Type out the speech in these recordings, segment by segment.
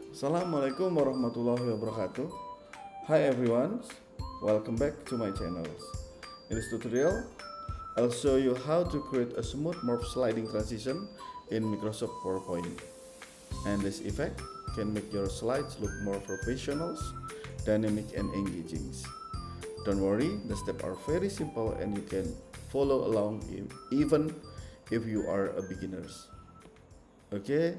Assalamualaikum warahmatullahi wabarakatuh. Hi everyone, welcome back to my channel. In this tutorial, I'll show you how to create a smooth morph sliding transition in Microsoft PowerPoint. And this effect can make your slides look more professional, dynamic and engaging. Don't worry, the steps are very simple and you can follow along even if you are a beginner. Okay,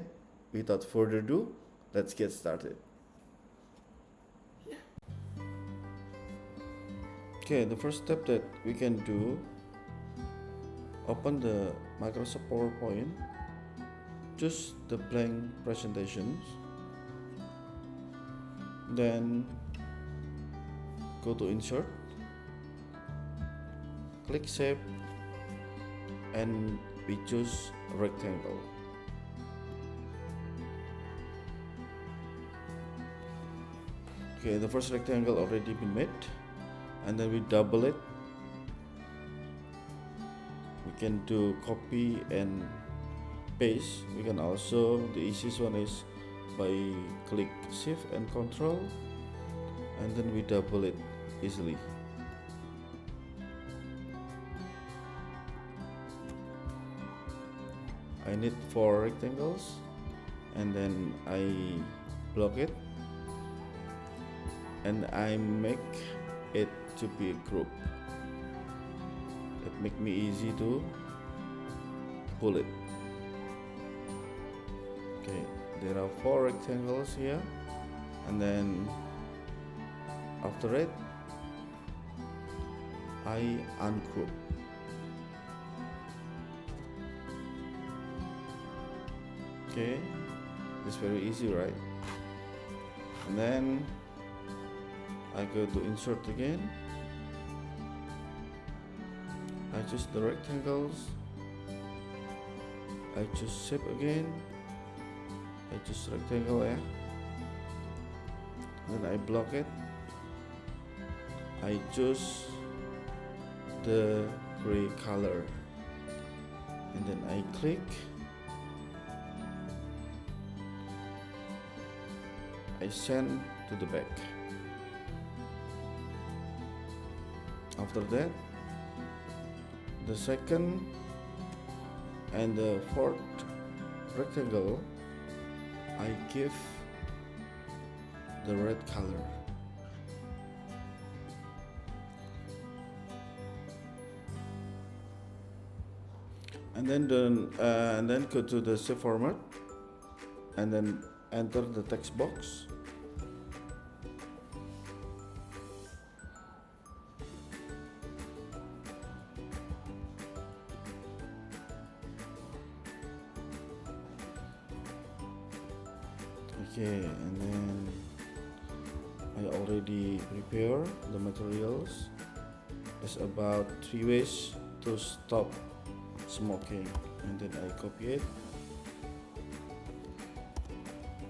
without further ado, let's get started. Okay, the first step that we can do, open the Microsoft PowerPoint, choose the blank presentations, then go to insert, click shape, and we choose rectangle. Okay, the first rectangle already been made, and then we double it. We can do copy and paste. We can also, the easiest one is by click shift and control, and then we double it easily. I need 4 rectangles, and then I block it, and I make it to be a group. It make me easy to pull it. Okay, there are 4 rectangles here, and then after it I ungroup. Okay, it's very easy, right? And then I go to insert again. I choose the rectangles. I choose shape again. I choose rectangle, yeah. Then I block it. I choose the gray color, and then I click. I send to the back. After that, the second and the fourth rectangle, I give the red color. And then go to the shape format, and then enter the text box. Okay, and then I already prepare the materials. It's about 3 ways to stop smoking, and then I copy it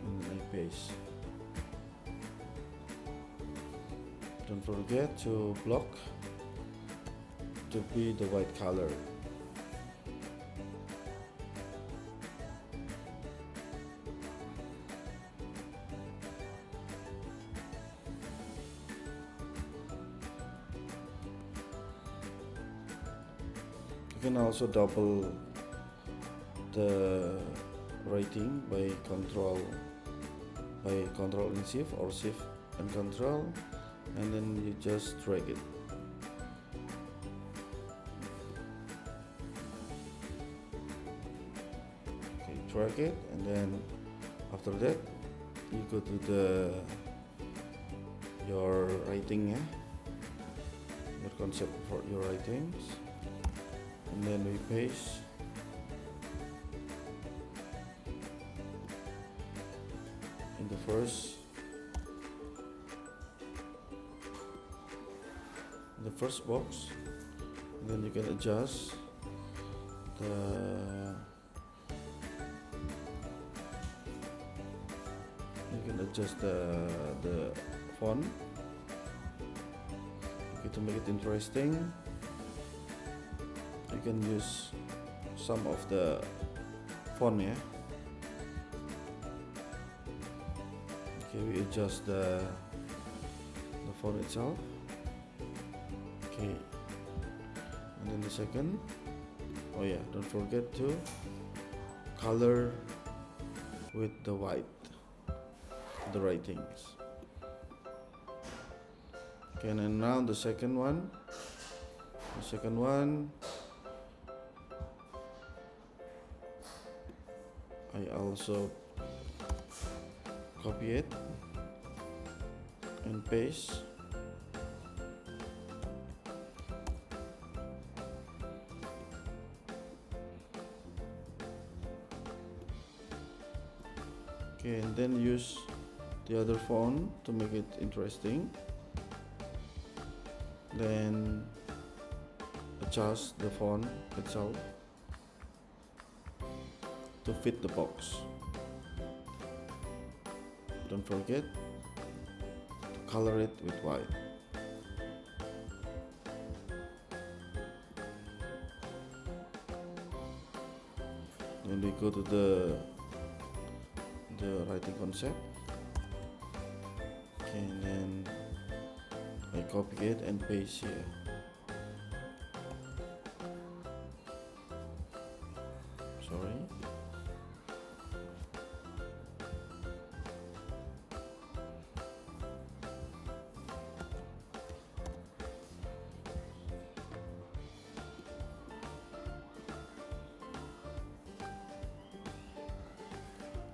and then I paste. Don't forget to block to be the white color. You can also double the writing by control and shift, or shift and control, and then you just drag it. Okay, drag it, and then after that you go to your writing, yeah, your concept for your writings. And then we paste. In the first box, and then you can adjust the font, okay, to make it interesting. You can use some of the font, yeah. Okay, we adjust the font itself. Okay, and then the second, oh yeah, don't forget to color with the white the writings. Okay, and then now the second one I also copy it and paste. Okay, and then use the other font to make it interesting. Then adjust the font itself to fit the box. Don't forget to color it with white. Then we go to the writing concept. Okay, and then I copy it and paste here. Sorry.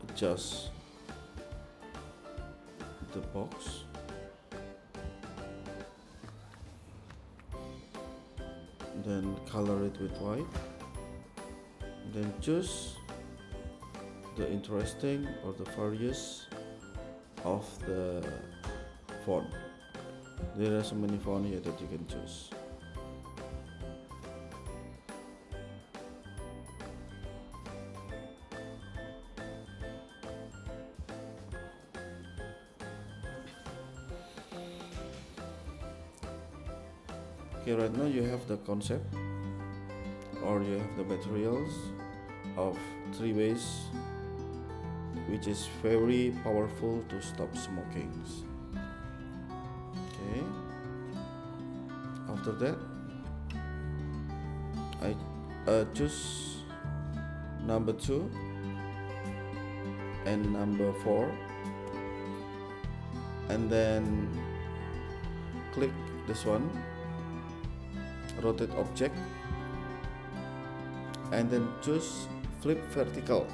Adjust the box. Then color it with white. Then choose the interesting or the various of the font. There are so many fonts here that you can choose. Okay, right now you have the concept or you have the materials of 3 ways which is very powerful to stop smoking. Okay, after that I choose number 2 and number 4 and then click this one, rotate object, and then choose flip vertical.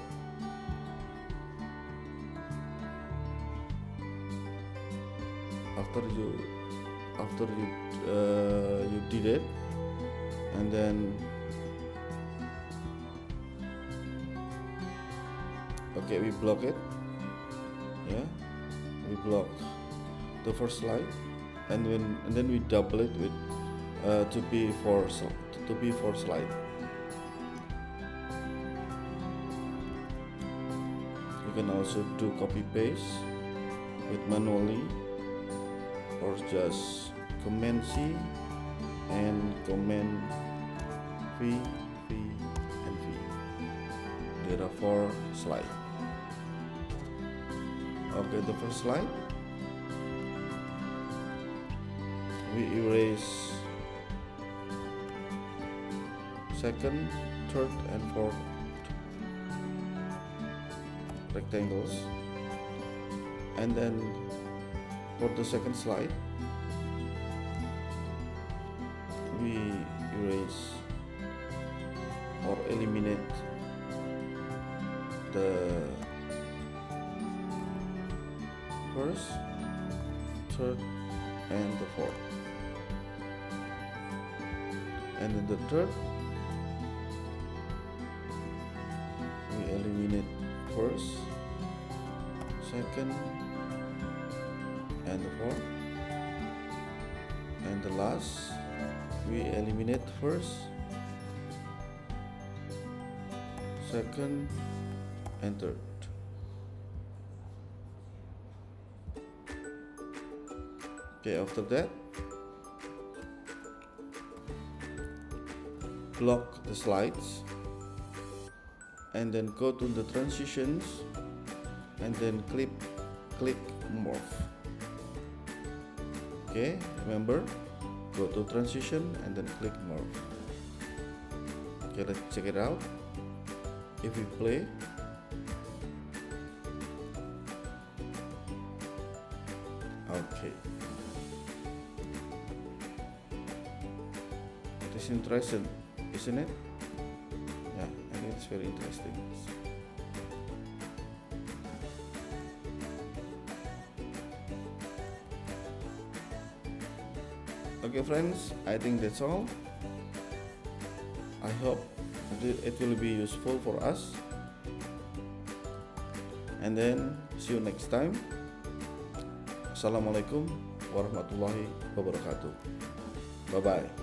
After you did it, and then okay, we block it. Yeah, we block the first slide, and then we double it with to be 4 slide. You can also do copy paste with manually or just Command C and Command V and V. There are 4 slides. Okay, the first slide we erase second, third, and fourth rectangles, and then for the second slide we erase or eliminate the first, third, and the fourth, and then the third we eliminate first, second, and the fourth, and the last we eliminate first, second, and third. Okay, after that block the slides and then go to the transitions and then click click Morph. Okay, remember, go to transition and then click Morph. Okay, let's check it out. If we play, okay, it is interesting, isn't it? Yeah, I think it's very interesting. Okay friends, I think that's all. I hope it will be useful for us. And then see you next time. Assalamualaikum warahmatullahi wabarakatuh. Bye bye.